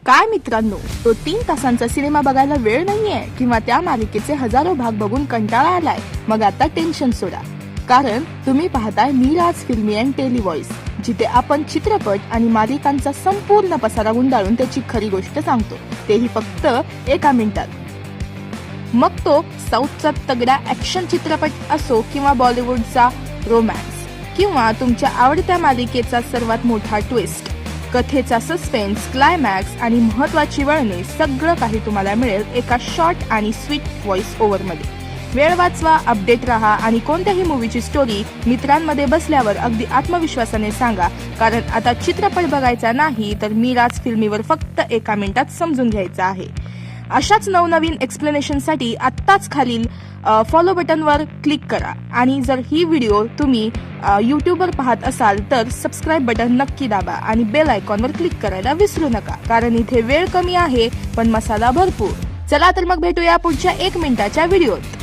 काय मित्रांनो, तो 3 तासांचा सिनेमा बघायला वेळ नाहीये किंवा त्या मालिकेचे हजारो भाग बघून कंटाळा आलाय? मग आता टेन्शन सोडा, कारण तुम्ही पाहताय मीराज फिल्मी अँड टेली व्हॉइस, जिथे आपण चित्रपट आणि मालिकांचा संपूर्ण पसारा गुंडाळून त्याची खरी गोष्ट सांगतो, तेही फक्त 1 मिनिटात. मग तो साऊथचा तगडा ऍक्शन चित्रपट असो किंवा बॉलिवूडचा रोमॅन्स किंवा तुमच्या आवडत्या मालिकेचा सर्वात मोठा ट्विस्ट, कथेचा सस्पेन्स, क्लायमॅक्स आणि महत्त्वाची वळणे, सगळं काही तुम्हाला मिळेल एका शॉर्ट आणि स्वीट व्हॉइस ओव्हरमध्ये. वेळ वाचवा, अपडेट राहा आणि कोणत्याही मूवीची स्टोरी मित्रांमध्ये बसल्यावर अगदी आत्मविश्वासाने सांगा, कारण आता चित्रपट बघायचा नाही तर मीराज फिल्मीवर फक्त 1 मिनिटात समजून घ्यायचा आहे. अशाच नवनवीन एक्सप्लेनेशनसाठी आत्ताच खालील फॉलो बटनवर क्लिक करा आणि जर ही व्हिडिओ तुम्ही यूट्यूबवर पाहत असाल तर सबस्क्राईब बटन नक्की दाबा आणि बेल आयकॉनवर क्लिक करायला विसरू नका, कारण इथे वेळ कमी आहे पण मसाला भरपूर. चला तर मग भेटूया पुढच्या 1 मिनिटाच्या व्हिडिओत.